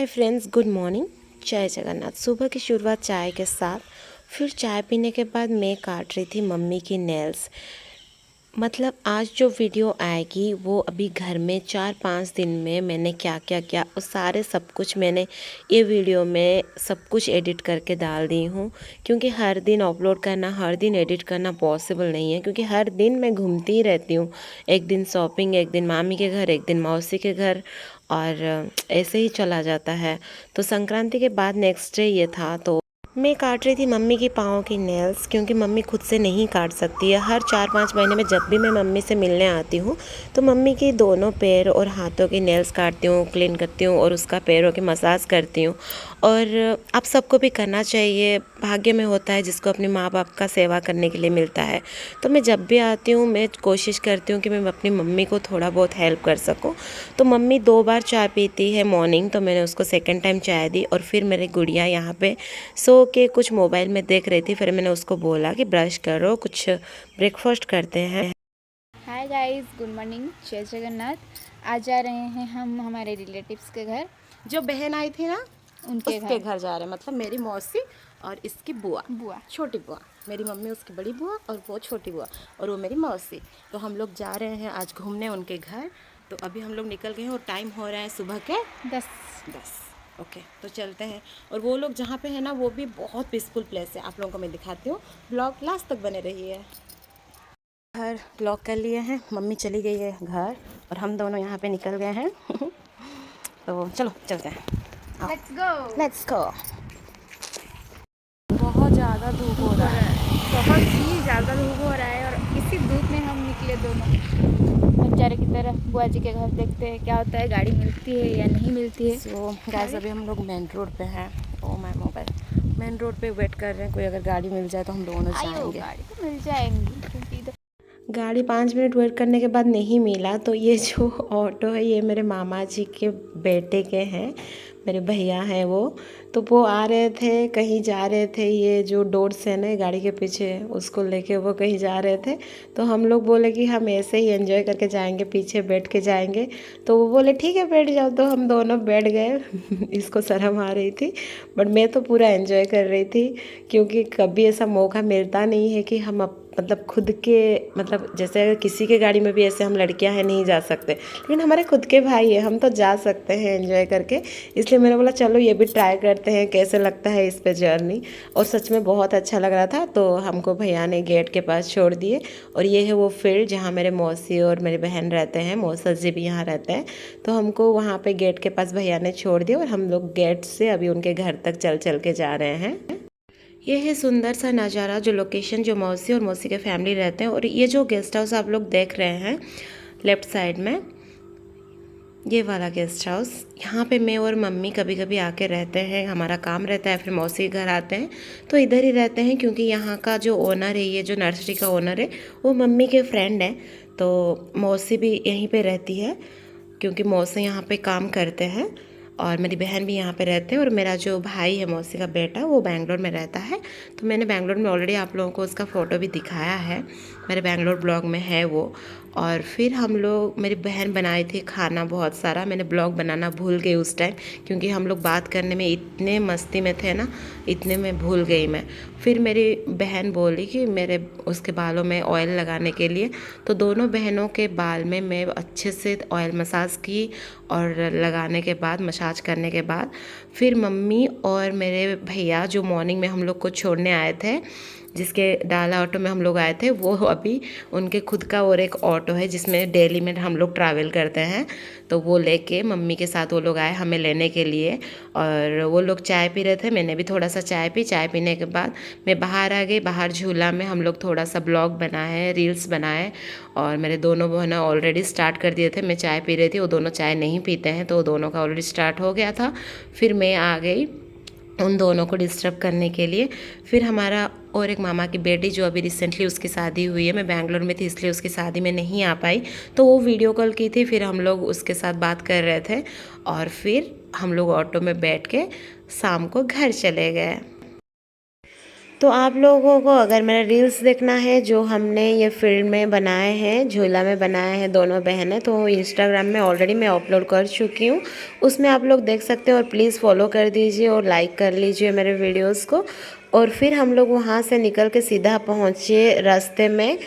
Hi friends, good morning. जय जगन्नाथ। सुबह की शुरुआत चाय के साथ। फिर चाय पीने के बाद मैं काट रही थी मम्मी की नेल्स। मतलब आज जो वीडियो आएगी वो अभी घर में 4-5 दिन में मैंने क्या क्या किया वो सारे सब कुछ मैंने ये वीडियो में सब कुछ एडिट करके डाल दी हूँ। क्योंकि हर दिन अपलोड करना, हर दिन एडिट करना पॉसिबल नहीं है, क्योंकि हर दिन मैं घूमती ही रहती हूँ। एक दिन शॉपिंग, एक दिन मामी के घर, एक दिन मौसी के घर, और ऐसे ही चला जाता है। तो संक्रांति के बाद नेक्स्ट डे ये था, तो मैं काट रही थी मम्मी की पाँव की नेल्स, क्योंकि मम्मी खुद से नहीं काट सकती है। हर 4-5 महीने में जब भी मैं मम्मी से मिलने आती हूँ तो मम्मी की दोनों पैर और हाथों की नेल्स काटती हूँ, क्लीन करती हूँ और उसका पैरों की मसाज करती हूँ। और आप सबको भी करना चाहिए, भाग्य में होता है जिसको अपने माँ बाप का सेवा करने के लिए मिलता है। तो मैं जब भी आती हूँ मैं कोशिश करती हूँ कि मैं अपनी मम्मी को थोड़ा बहुत हेल्प कर सकूँ। तो मम्मी 2 बार चाय पीती है मॉर्निंग, तो मैंने उसको सेकेंड टाइम चाय दी। और फिर मेरी गुड़िया यहाँ पे सो के कुछ मोबाइल में देख रही थी। फिर मैंने उसको बोला कि ब्रश करो, कुछ ब्रेकफास्ट करते हैं। हाय गाइस, गुड मॉर्निंग, जय जगन्नाथ। आज जा रहे हैं हम हमारे रिलेटिव्स के घर। जो बहन आई थी ना, उनके उसके घर घर जा रहे हैं। मतलब मेरी मौसी और इसकी बुआ, बुआ। छोटी बुआ। मेरी मम्मी उसकी बड़ी बुआ और वो छोटी बुआ, और वो मेरी मौसी। तो हम लोग जा रहे हैं आज घूमने उनके घर। तो अभी हम लोग निकल गए हैं और टाइम हो रहा है सुबह के 10। ओके, तो चलते हैं। और वो लोग जहाँ पे है ना, वो भी बहुत पीसफुल प्लेस है। आप लोगों को मैं दिखाती हूँ, ब्लॉग लास्ट तक बने रहिए। घर लॉक कर लिए हैं, मम्मी चली गई है घर और हम दोनों यहाँ पे निकल गए हैं। तो चलो चलते हैं, लेट्स गो। बहुत ज़्यादा धूप हो रहा है, बहुत ही ज़्यादा धूप हो रहा है और इसी धूप में हम निकले दोनों बंजारे की तरफ। बुआ जी के घर देखते हैं क्या होता है, गाड़ी मिलती है या नहीं मिलती है। सो गाइस, अभी हम लोग मेन रोड पे हैं। Oh my mobile. Main road पे वेट कर रहे हैं, कोई अगर गाड़ी मिल जाए तो हम दोनों जाएंगे। गाड़ी तो मिल जाएंगी क्योंकि इधर गाड़ी 5 मिनट वेट करने के बाद नहीं मिला। तो ये जो ऑटो है ये मेरे मामा जी के बेटे के हैं, मेरे भैया हैं वो। तो वो आ रहे थे, कहीं जा रहे थे। ये जो डोर्स है ना गाड़ी के पीछे, उसको लेके वो कहीं जा रहे थे। तो हम लोग बोले कि हम ऐसे ही एंजॉय करके जाएंगे, पीछे बैठ के जाएंगे। तो वो बोले ठीक है बैठ जाओ, तो हम दोनों बैठ गए। इसको शर्म आ रही थी, बट मैं तो पूरा एंजॉय कर रही थी, क्योंकि कभी ऐसा मौका मिलता नहीं है कि हम मतलब खुद के, मतलब जैसे अगर किसी के गाड़ी में भी ऐसे हम लड़कियां हैं नहीं जा सकते, लेकिन हमारे खुद के भाई है, हम तो जा सकते हैं एंजॉय करके। इसलिए मैंने बोला चलो ये भी ट्राई करते हैं कैसे लगता है इस पे जर्नी। और सच में बहुत अच्छा लग रहा था। तो हमको भैया ने गेट के पास छोड़ दिए, और ये है वो फील्ड जहाँ मेरे मौसी और मेरी बहन रहते हैं। मौसा जी भी यहाँ रहते हैं। तो हमको वहाँ पे गेट के पास भैया ने छोड़ दिया और हम लोग गेट से अभी उनके घर तक चल चल के जा रहे हैं। ये है सुंदर सा नज़ारा, जो लोकेशन जो मौसी और मौसी के फैमिली रहते हैं। और ये जो गेस्ट हाउस आप लोग देख रहे हैं लेफ़्ट साइड में, ये वाला गेस्ट हाउस, यहाँ पे मैं और मम्मी कभी कभी आके रहते हैं। हमारा काम रहता है, फिर मौसी के घर आते हैं तो इधर ही रहते हैं। क्योंकि यहाँ का जो ओनर है, ये जो नर्सरी का ओनर है, वो मम्मी के फ्रेंड हैं। तो मौसी भी यहीं पे रहती है, क्योंकि मौसी यहाँ पे काम करते हैं। और मेरी बहन भी यहाँ पे रहते हैं। और मेरा जो भाई है मौसी का बेटा, वो बैंगलोर में रहता है। तो मैंने बैंगलोर में ऑलरेडी आप लोगों को उसका फ़ोटो भी दिखाया है, मेरे बैंगलोर ब्लॉग में है वो। और फिर हम लोग, मेरी बहन बनाई थी खाना बहुत सारा। मैंने ब्लॉग बनाना भूल गई उस टाइम, क्योंकि हम लोग बात करने में इतने मस्ती में थे ना, इतने में भूल गई मैं। फिर मेरी बहन बोली कि मेरे उसके बालों में ऑयल लगाने के लिए। तो दोनों बहनों के बाल में मैं अच्छे से ऑयल मसाज की, और लगाने के बाद, मसाज करने के बाद, फिर मम्मी और मेरे भैया जो मॉर्निंग में हम लोग को छोड़ने आए थे, जिसके डाला ऑटो में हम लोग आए थे, वो अभी उनके खुद का और एक ऑटो है जिसमें डेली में हम लोग ट्रैवल करते हैं। तो वो लेके मम्मी के साथ वो लोग आए हमें लेने के लिए। और वो लोग चाय पी रहे थे, मैंने भी थोड़ा सा चाय पी। चाय पीने के बाद मैं बाहर आ गई। बाहर झूला में हम लोग थोड़ा सा ब्लॉग बनाए, रील्स बनाए। और मेरे दोनों बहनें ऑलरेडी स्टार्ट कर दिए थे। मैं चाय पी रही थी, वो दोनों चाय नहीं पीते हैं, तो वो दोनों का ऑलरेडी स्टार्ट हो गया था। फिर मैं आ गई उन दोनों को डिस्टर्ब करने के लिए। फिर हमारा और एक मामा की बेटी, जो अभी रिसेंटली उसकी शादी हुई है, मैं बैंगलोर में थी इसलिए उसकी शादी में नहीं आ पाई, तो वो वीडियो कॉल की थी। फिर हम लोग उसके साथ बात कर रहे थे, और फिर हम लोग ऑटो में बैठ के शाम को घर चले गए। तो आप लोगों को अगर मेरा रील्स देखना है जो हमने ये फील्ड में बनाए हैं, झूला में बनाए हैं दोनों बहनें, तो इंस्टाग्राम में ऑलरेडी मैं अपलोड कर चुकी हूँ, उसमें आप लोग देख सकते हो। और प्लीज़ फॉलो कर दीजिए और लाइक कर लीजिए मेरे वीडियोस को। और फिर हम लोग वहाँ से निकल के सीधा पहुँचे रास्ते में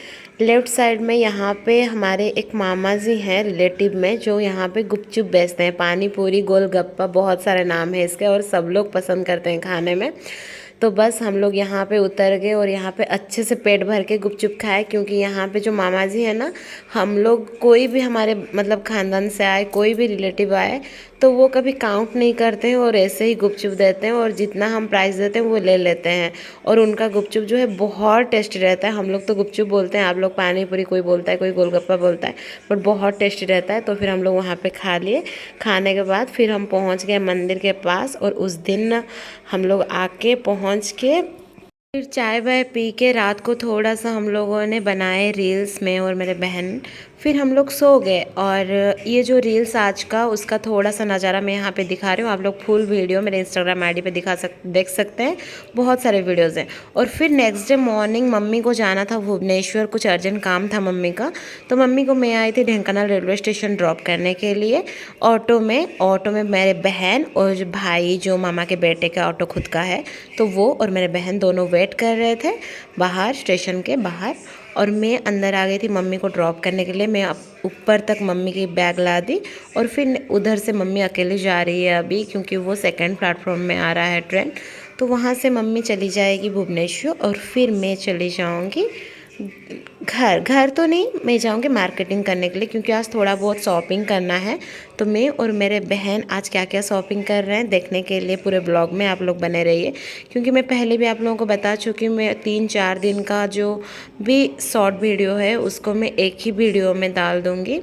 लेफ़्ट साइड में। यहाँ पे हमारे एक मामा जी हैं रिलेटिव में, जो यहाँ पे गुपचुप बेचते हैं, पानी पूरी, गोलगप्पा, बहुत सारे नाम है इसके और सब लोग पसंद करते हैं खाने में। तो बस हम लोग यहाँ पे उतर गए और यहाँ पे अच्छे से पेट भर के गुपचुप खाए, क्योंकि यहाँ पे जो मामा जी है ना, हम लोग कोई भी हमारे मतलब ख़ानदान से आए, कोई भी रिलेटिव आए, तो वो कभी काउंट नहीं करते हैं और ऐसे ही गुपचुप देते हैं और जितना हम प्राइस देते हैं वो ले लेते हैं। और उनका गुपचुप जो है बहुत टेस्टी रहता है। हम लोग तो गुपचुप बोलते हैं, आप लोग पानी पूरी कोई बोलता है, कोई गोलगप्पा बोलता है, बट बहुत टेस्टी रहता है। तो फिर हम लोग वहाँ पे खा लिए। खाने के बाद फिर हम पहुँच गए मंदिर के पास और उस दिन हम लोग आके पहुँच के फिर चाय वाय पी के रात को थोड़ा सा हम लोगों ने बनाए रील्स में और मेरे बहन। फिर हम लोग सो गए। और ये जो रील्स आज का उसका थोड़ा सा नज़ारा मैं यहाँ पे दिखा रही हूँ, आप लोग फुल वीडियो मेरे इंस्टाग्राम आईडी पे देख सकते हैं, बहुत सारे वीडियोज़ हैं। और फिर नेक्स्ट डे मॉर्निंग मम्मी को जाना था भुवनेश्वर, कुछ अर्जेंट काम था मम्मी का, तो मम्मी को मैं आई थी ढेंकानाल रेलवे स्टेशन ड्रॉप करने के लिए ऑटो में मेरे बहन और भाई, जो मामा के बेटे का ऑटो खुद का है, तो वो और मेरे बहन दोनों वेट कर रहे थे बाहर, स्टेशन के बाहर। और मैं अंदर आ गई थी मम्मी को ड्रॉप करने के लिए। मैं ऊपर तक मम्मी की बैग ला दी और फिर उधर से मम्मी अकेले जा रही है अभी, क्योंकि वो सेकंड प्लेटफॉर्म में आ रहा है ट्रेन। तो वहाँ से मम्मी चली जाएगी भुवनेश्वर और फिर मैं चली जाऊँगी घर तो नहीं, मैं जाऊँगी मार्केटिंग करने के लिए, क्योंकि आज थोड़ा बहुत शॉपिंग करना है। तो मैं और मेरे बहन आज क्या क्या शॉपिंग कर रहे हैं देखने के लिए पूरे ब्लॉग में आप लोग बने रहिए, क्योंकि मैं पहले भी आप लोगों को बता चुकी हूँ, मैं 3-4 दिन का जो भी शॉर्ट वीडियो है उसको मैं एक ही वीडियो में डाल दूँगी,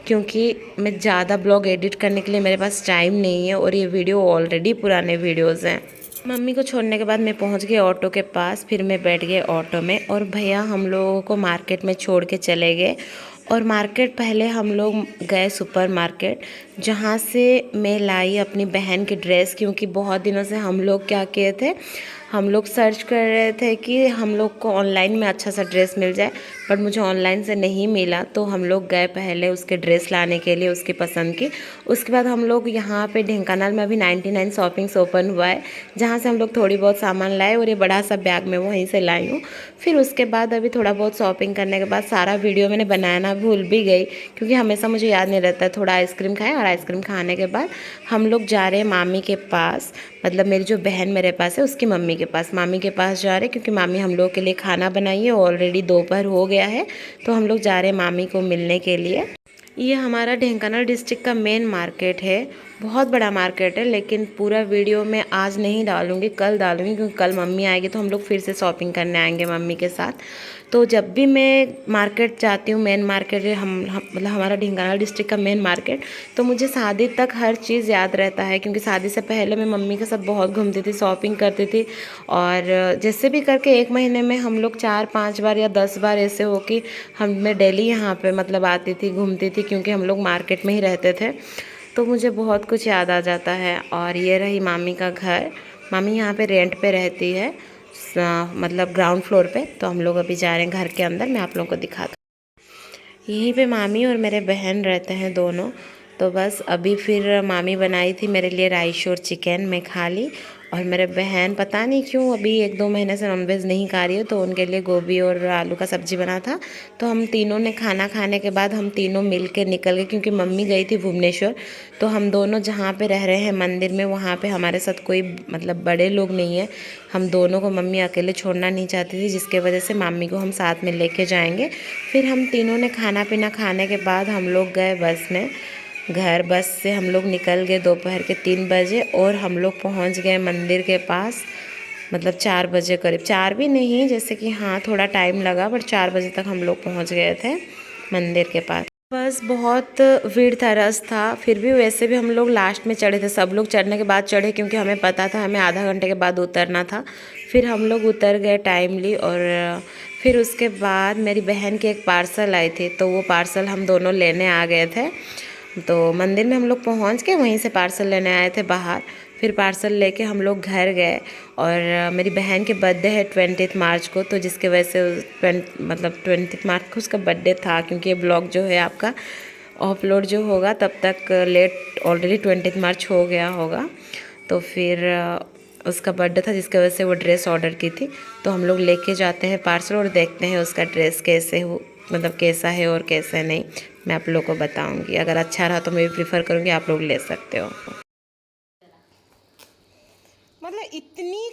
क्योंकि मैं ज़्यादा ब्लॉग एडिट करने के लिए मेरे पास टाइम नहीं है और ये वीडियो ऑलरेडी पुराने वीडियोज़ हैं। मम्मी को छोड़ने के बाद मैं पहुंच गई ऑटो के पास। फिर मैं बैठ गई ऑटो में और भैया हम लोगों को मार्केट में छोड़ के चले गए। और मार्केट पहले हम लोग गए सुपर मार्केट, जहाँ से मैं लाई अपनी बहन की ड्रेस, क्योंकि बहुत दिनों से हम लोग क्या किए थे, हम लोग सर्च कर रहे थे कि हम लोग को ऑनलाइन में अच्छा सा ड्रेस मिल जाए, बट मुझे ऑनलाइन से नहीं मिला। तो हम लोग गए पहले उसके ड्रेस लाने के लिए, उसकी पसंद की। उसके बाद हम लोग यहाँ पे ढेंकानाल में अभी 99 शॉपिंग्स ओपन हुआ है, जहाँ से हम लोग थोड़ी बहुत सामान लाए और ये बड़ा सा बैग मैं वहीं से लाई हूँ। फिर उसके बाद अभी थोड़ा बहुत शॉपिंग करने के बाद सारा वीडियो मैंने बनाना भूल भी गई, क्योंकि हमेशा मुझे याद नहीं रहता है। थोड़ा आइसक्रीम खाए और आइसक्रीम खाने के बाद हम लोग जा रहे हैं मामी के पास, मतलब मेरी जो बहन मेरे पास है उसकी मम्मी के पास, मामी के पास जा रहे, क्योंकि मामी हम लोग के लिए खाना बनाई है। ऑलरेडी दोपहर हो गया है, तो हम लोग जा रहे हैं मामी को मिलने के लिए। ये हमारा ढेंकानाल डिस्ट्रिक्ट का मेन मार्केट है, बहुत बड़ा मार्केट है, लेकिन पूरा वीडियो मैं आज नहीं डालूँगी, कल डालूँगी, क्योंकि कल मम्मी आएगी तो हम लोग फिर से शॉपिंग करने आएंगे मम्मी के साथ। तो जब भी मैं मार्केट जाती हूँ, मेन मार्केट है मतलब हमारा ढेंकानाल डिस्ट्रिक्ट का मेन मार्केट, तो मुझे शादी तक हर चीज़ याद रहता है, क्योंकि शादी से पहले मैं मम्मी के साथ बहुत घूमती थी, शॉपिंग करती थी। और जैसे भी करके 1 महीने में हम लोग 4-5 बार या 10 बार ऐसे हो कि मैं डेली यहाँ पे मतलब आती थी, घूमती थी, क्योंकि हम लोग मार्केट में ही रहते थे। तो मुझे बहुत कुछ याद आ जाता है। और ये रही मामी का घर, मामी यहाँ पे रेंट पे रहती है, मतलब ग्राउंड फ्लोर पे। तो हम लोग अभी जा रहे हैं घर के अंदर, मैं आप लोगों को दिखाता हूँ। यहीं पे मामी और मेरे बहन रहते हैं दोनों। तो बस अभी फिर मामी बनाई थी मेरे लिए राइस और चिकन, मैं खा ली। और मेरे बहन पता नहीं क्यों अभी 1-2 महीने से नॉनवेज नहीं खा रही है, तो उनके लिए गोभी और आलू का सब्ज़ी बना था। तो हम तीनों ने खाना खाने के बाद हम तीनों मिल के निकल गए, क्योंकि मम्मी गई थी भुवनेश्वर। तो हम दोनों जहाँ पे रह रहे हैं मंदिर में, वहाँ पे हमारे साथ कोई मतलब बड़े लोग नहीं है। हम दोनों को मम्मी अकेले छोड़ना नहीं चाहती थी, जिसके वजह से मम्मी को हम साथ में लेके जाएंगे। फिर हम तीनों ने खाना पीना खाने के बाद हम लोग गए बस में घर। बस से हम लोग निकल गए दोपहर के 3 बजे और हम लोग पहुंच गए मंदिर के पास, मतलब 4 बजे करीब, 4 भी नहीं, जैसे कि हाँ थोड़ा टाइम लगा, बट 4 बजे तक हम लोग पहुंच गए थे मंदिर के पास। बस बहुत भीड़ था, रस था, फिर भी वैसे भी हम लोग लास्ट में चढ़े थे। सब लोग चढ़ने के बाद चढ़े, क्योंकि हमें पता था हमें आधा घंटे के बाद उतरना था। फिर हम लोग उतर गए टाइमली। और फिर उसके बाद मेरी बहन के एक पार्सल आई थी, तो वो पार्सल हम दोनों लेने आ गए थे। तो मंदिर में हम लोग पहुँच के वहीं से पार्सल लेने आए थे बाहर। फिर पार्सल लेके हम लोग घर गए और मेरी बहन के बर्थडे है 20 मार्च को, तो जिसके वजह से 20 मार्च को उसका बर्थडे था। क्योंकि ये ब्लॉग जो है आपका अपलोड जो होगा तब तक लेट ऑलरेडी 20 मार्च हो गया होगा। तो फिर उसका बर्थडे था जिसकी वजह से वो ड्रेस ऑर्डर की थी। तो हम लोग लेके जाते हैं पार्सल और देखते हैं उसका ड्रेस कैसे हो, मतलब कैसा है और कैसा नहीं। मैं आप लोगों को बताऊंगी। अगर अच्छा रहा तो मैं भी प्रीफर करूंगी, आप लोग ले सकते हो। मतलब इतनी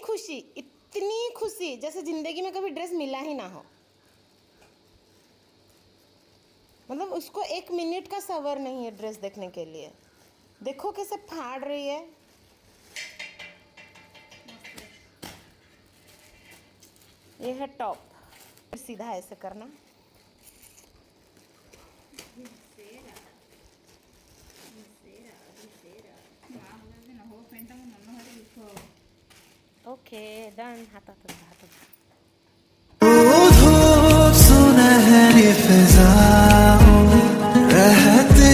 खुशी जैसे ज़िंदगी में कभी ड्रेस मिला ही ना हो। मतलब उसको 1 मिनट का सबर नहीं है ड्रेस देखने के लिए। देखो कैसे फाड़ रही है। ये है टॉप, सीधा ऐसे करना। Okay done. हाथ सुनहरी फिजाओं में रहती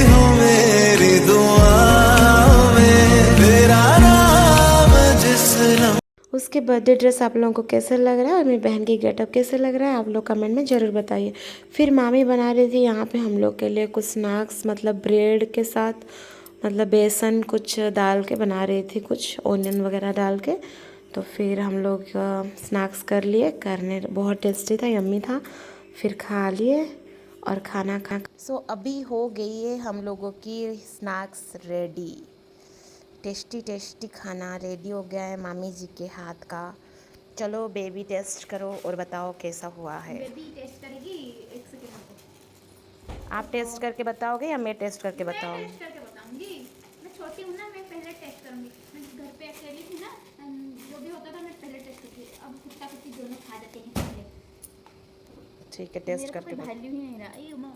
हो मेरी दुआओं में, तेरा नाम जिस उसके बर्थडे ड्रेस आप लोगों को कैसे लग रहा है और मेरी बहन की गेटअप कैसे लग रहा है आप लोग कमेंट में ज़रूर बताइए। फिर मामी बना रही थी यहाँ पे हम लोग के लिए कुछ स्नैक्स, मतलब ब्रेड के साथ, मतलब बेसन कुछ डाल के बना रही थी, कुछ ओनियन वगैरह डाल के। तो फिर हम लोग स्नैक्स कर लिए, करने बहुत टेस्टी था, यम्मी था। फिर खा लिए और खाना खा सो अभी हो गई है हम लोगों की स्नैक्स रेडी। टेस्टी खाना रेडी हो गया है मामी जी के हाथ का। चलो बेबी टेस्ट करो और बताओ कैसा हुआ है। बेबी टेस्ट करेगी, एक सेकंड। आप टेस्ट करके बताओगे या मैं टेस्ट करके बताऊँ? टेस्ट करके बताऊंगी। मैं छोटी हूँ ना, मैं पहले टेस्ट करूंगी। मैं घर पे अकेली थी ना, जो भी होता था मैं पहले टेस्ट करती। अब कुत्ता कुत्ती दोनों खा जाते हैं पहले। ठीक है, टेस्ट करके कोई वैल्यू ही नहीं रहा। ये मां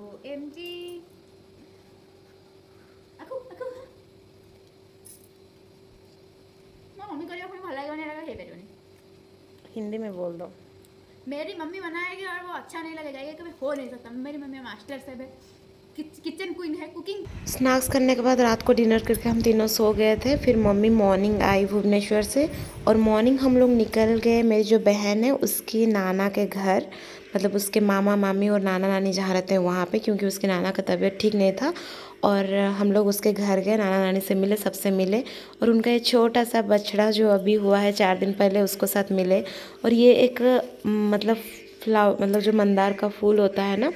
OMG aku मम्मी को अपने भलाई होने लगा है बेरोनी। हिंदी में बोल दो। मेरी मम्मी बनाएगी और वो अच्छा नहीं लगेगा, ये कभी हो नहीं सकता। मेरी मम्मी मास्टर शेफ है, किचन क्वीन है, कुकिंग। स्नैक्स करने के बाद रात को डिनर करके हम तीनों सो गए थे। फिर मम्मी मॉर्निंग आई भुवनेश्वर से और मॉर्निंग हम लोग निकल गए मेरी जो बहन है उसकी नाना के घर, मतलब उसके मामा मामी और नाना नानी जहाँ रहते हैं वहाँ पे, क्योंकि उसके नाना का तबीयत ठीक नहीं था। और हम लोग उसके घर गए, नाना नानी से मिले, सबसे मिले। और उनका ये छोटा सा बछड़ा जो अभी हुआ है 4 दिन पहले, उसको साथ मिले। और ये एक मतलब मतलब जो मंदार का फूल होता है ना,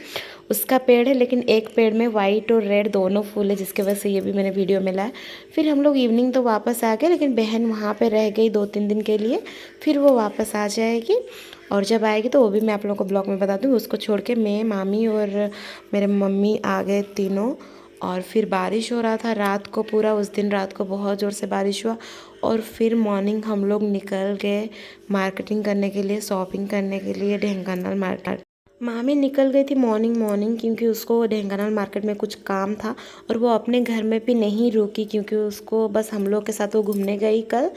उसका पेड़ है, लेकिन एक पेड़ में वाइट और रेड दोनों फूल है, जिसके वजह से ये भी मैंने वीडियो में लाया। फिर हम लोग इवनिंग तो वापस आ गए, लेकिन बहन वहाँ पे रह गई 2-3 दिन के लिए। फिर वो वापस आ जाएगी और जब आएगी तो वो भी मैं आप लोगों को ब्लॉग में बता दूँगी। उसको छोड़ के मैं, मामी और मेरे मम्मी आ गए तीनों। और फिर बारिश हो रहा था रात को, पूरा उस दिन रात को बहुत ज़ोर से बारिश हुआ। और फिर मॉर्निंग हम लोग निकल गए मार्केटिंग करने के लिए, शॉपिंग करने के लिए ढेंकानाल मार्केट। मामी निकल गई थी मॉर्निंग क्योंकि उसको ढेंकानाल मार्केट में कुछ काम था और वो अपने घर में भी नहीं रुकी, क्योंकि उसको बस हम लोग के साथ वो घूमने गई कल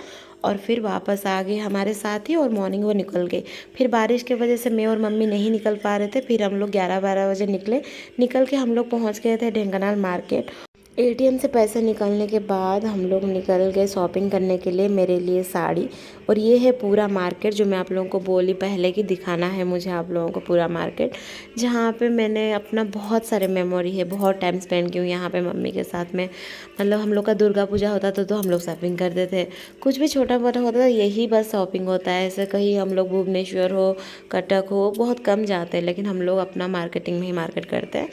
और फिर वापस आ गई हमारे साथ ही। और मॉर्निंग वो निकल गई। फिर बारिश की वजह से मैं और मम्मी नहीं निकल पा रहे थे। फिर हम लोग 11-12 बजे निकल के हम लोग पहुँच गए थे ढेंकानाल मार्केट। एटीएम से पैसे निकालने के बाद हम लोग निकल गए शॉपिंग करने के लिए, मेरे लिए साड़ी। और ये है पूरा मार्केट जो मैं आप लोगों को बोली पहले कि दिखाना है मुझे आप लोगों को पूरा मार्केट, जहाँ पे मैंने अपना बहुत सारे मेमोरी है, बहुत टाइम स्पेंड की हूँ यहाँ पे मम्मी के साथ में। मतलब हम लोग का दुर्गा पूजा होता था तो हम लोग शॉपिंग करते थे, कुछ भी छोटा मोटा होता था यही बस शॉपिंग होता है। ऐसे कहीं हम लोग भुवनेश्वर हो, कटक हो, बहुत कम जाते हैं, लेकिन हम लोग अपना मार्केटिंग में ही मार्केट करते हैं।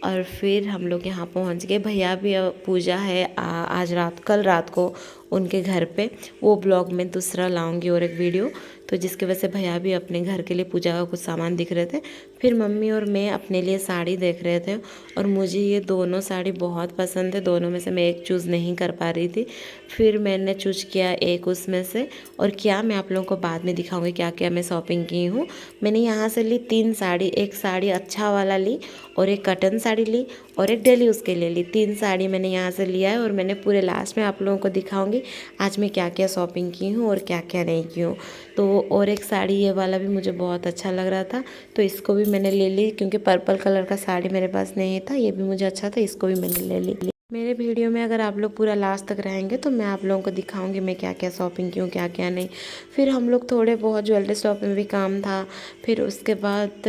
और फिर हम लोग यहाँ पहुँच गए। भैया भी पूजा है आज रात, कल रात को उनके घर पे, वो ब्लॉग में दूसरा लाऊंगी और एक वीडियो। तो जिसकी वजह से भैया भी अपने घर के लिए पूजा का कुछ सामान दिख रहे थे। फिर मम्मी और मैं अपने लिए साड़ी देख रहे थे और मुझे ये दोनों साड़ी बहुत पसंद है। दोनों में से मैं एक चूज़ नहीं कर पा रही थी, फिर मैंने चूज़ किया एक उसमें से। और क्या मैं आप लोगों को बाद में दिखाऊंगी क्या क्या मैं शॉपिंग की हूँ। मैंने यहाँ से ली 3 साड़ी, एक साड़ी अच्छा वाला ली और एक कटन साड़ी ली और एक डेली उसके लिए ली। 3 साड़ी मैंने यहाँ से लिया है और मैंने पूरे लास्ट में आप लोगों को दिखाऊंगी आज मैं क्या क्या शॉपिंग की हूँ और क्या क्या नहीं की हूँ। तो और एक साड़ी ये वाला भी मुझे बहुत अच्छा लग रहा था, तो इसको भी मैंने ले ली, क्योंकि पर्पल कलर का साड़ी मेरे पास नहीं था, ये भी मुझे अच्छा था, इसको भी मैंने ले ली। मेरे वीडियो में अगर आप लोग पूरा लास्ट तक रहेंगे तो मैं आप लोगों को दिखाऊंगी मैं क्या क्या शॉपिंग की हूँ, क्या क्या नहीं। फिर हम लोग थोड़े बहुत ज्वेलरी शॉप में भी काम था, फिर उसके बाद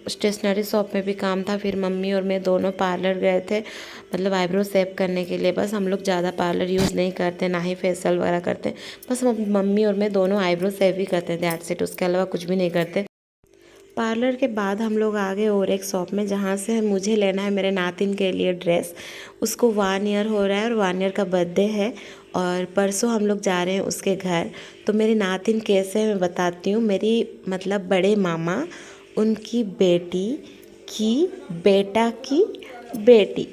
स्टेशनरी शॉप में भी काम था। फिर मम्मी और मैं दोनों पार्लर गए थे, मतलब आईब्रो शेप करने के लिए। बस हम लोग ज़्यादा पार्लर यूज़ नहीं करते, ना ही फेशियल वगैरह करते। बस मम्मी और मैं दोनों आईब्रो शेप ही करते थे, दैट्स इट। उसके अलावा कुछ भी नहीं करते। पार्लर के बाद हम लोग आ गए और एक शॉप में, जहाँ से मुझे लेना है मेरे नातिन के लिए ड्रेस। उसको 1 ईयर हो रहा है और 1 ईयर का बर्थडे है, और परसों हम लोग जा रहे हैं उसके घर। तो मेरी नातिन कैसे है मैं बताती हूँ। मेरी मतलब बड़े मामा उनकी बेटी की बेटा की बेटी,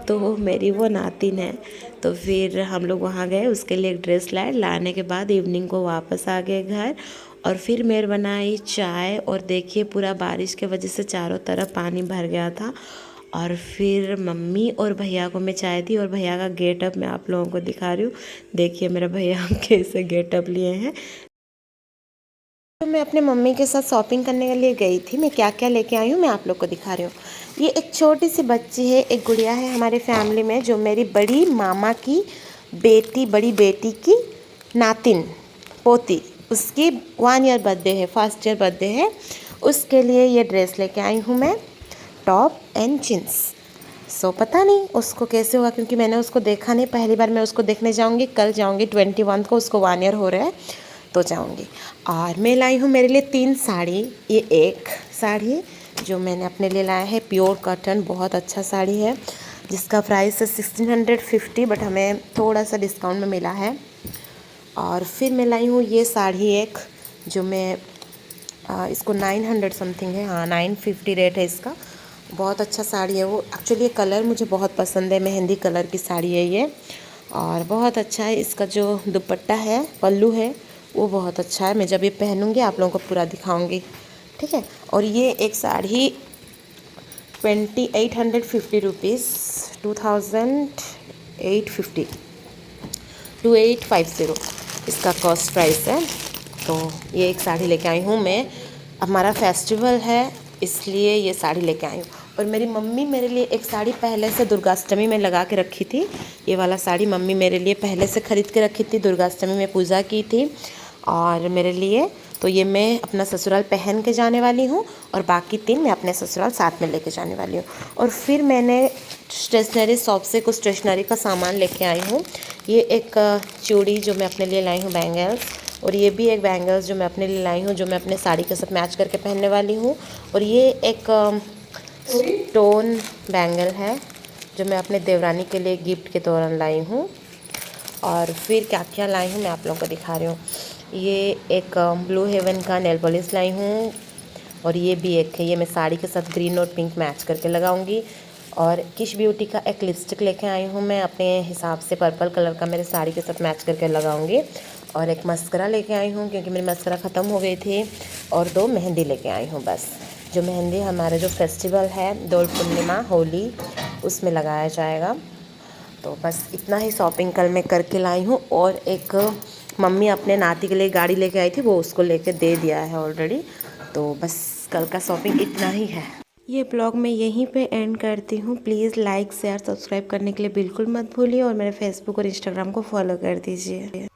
तो मेरी वो नातिन है। तो फिर हम लोग वहाँ गए, उसके लिए एक ड्रेस लाए। लाने के बाद इवनिंग को वापस आ गए घर, और फिर मैं बनाई चाय। और देखिए पूरा बारिश के वजह से चारों तरफ पानी भर गया था। और फिर मम्मी और भैया को मैं चाय दी, और भैया का गेटअप मैं आप लोगों को दिखा रही हूँ। देखिए मेरे भैया कैसे गेटअप लिए हैं। तो मैं अपने मम्मी के साथ शॉपिंग करने के लिए गई थी। मैं क्या क्या लेके आई हूँ मैं आप लोग को दिखा रही हूँ। ये एक छोटी सी बच्ची है, एक गुड़िया है हमारे फैमिली में, जो मेरी बड़ी मामा की बेटी, बड़ी बेटी की नातिन पोती, उसकी 1 ईयर बर्थडे है, फर्स्ट ईयर बर्थडे है। उसके लिए ये ड्रेस लेके आई हूँ मैं, टॉप एंड जींस। सो पता नहीं उसको कैसे हुआ, क्योंकि मैंने उसको देखा नहीं, पहली बार मैं उसको देखने जाऊँगी। कल जाऊँगी 21 को, उसको 1 ईयर हो रहा है तो जाऊँगी। और मैं लाई हूँ मेरे लिए 3 साड़ी। ये एक साड़ी जो मैंने अपने लिए लाया है, प्योर कॉटन, बहुत अच्छा साड़ी है, जिसका प्राइस है 1650, बट हमें थोड़ा सा डिस्काउंट में मिला है। और फिर मैं लाई हूँ ये साड़ी एक, जो मैं इसको 900 समथिंग है, हाँ 950 रेट है इसका। बहुत अच्छा साड़ी है वो। एक्चुअली ये कलर मुझे बहुत पसंद है, मेहंदी कलर की साड़ी है ये, और बहुत अच्छा है। इसका जो दुपट्टा है, पल्लू है, वो बहुत अच्छा है। मैं जब ये पहनूंगी आप लोगों को पूरा दिखाऊंगी, ठीक है। और ये एक साड़ी 2850 रुपीज़, 2850 इसका कॉस्ट प्राइस है। तो ये एक साड़ी लेके आई हूँ मैं। हमारा फेस्टिवल है इसलिए ये साड़ी लेके आई हूँ। और मेरी मम्मी मेरे लिए एक साड़ी पहले से दुर्गाष्टमी में लगा के रखी थी। ये वाला साड़ी मम्मी मेरे लिए पहले से ख़रीद के रखी थी, दुर्गाष्टमी में पूजा की थी और मेरे लिए। तो ये मैं अपना ससुराल पहन के जाने वाली हूँ, और बाकी 3 मैं अपने ससुराल साथ में लेके जाने वाली हूँ। और फिर मैंने स्टेशनरी शॉप से कुछ स्टेशनरी का सामान लेके आई हूँ। ये एक चूड़ी जो मैं अपने लिए लाई हूँ, बैंगल्स, और ये भी एक बैंगल्स जो मैं अपने लिए लाई हूँ, जो मैं अपने साड़ी के साथ मैच करके पहनने वाली हूँ। और ये एक स्टोन बैंगल है जो मैं अपने देवरानी के लिए गिफ्ट के दौरान लाई हूँ। और फिर क्या क्या लाई हूँ मैं आप लोगों को दिखा रही हूँ। ये एक ब्लू हेवन का नेल पॉलिश लाई हूँ, और ये भी एक है, ये मैं साड़ी के साथ ग्रीन और पिंक मैच करके लगाऊंगी। और किश ब्यूटी का एक लिपस्टिक लेके आई हूँ मैं अपने हिसाब से, पर्पल कलर का, मेरे साड़ी के साथ मैच करके लगाऊंगी। और एक मस्करा लेके आई हूँ क्योंकि मेरी मस्करा ख़त्म हो गई थी। और 2 मेहंदी लेके आई हूँ। बस जो मेहंदी हमारा जो फेस्टिवल है दोल पूर्णिमा, होली, उसमें लगाया जाएगा। तो बस इतना ही शॉपिंग कल मैं करके लाई हूँ। और एक मम्मी अपने नाती के लिए गाड़ी लेके आई थी, वो उसको लेके दे दिया है ऑलरेडी। तो बस कल का शॉपिंग इतना ही है। ये ब्लॉग मैं यहीं पे एंड करती हूँ। प्लीज़ लाइक शेयर सब्सक्राइब करने के लिए बिल्कुल मत भूलिए, और मेरे फेसबुक और इंस्टाग्राम को फॉलो कर दीजिए।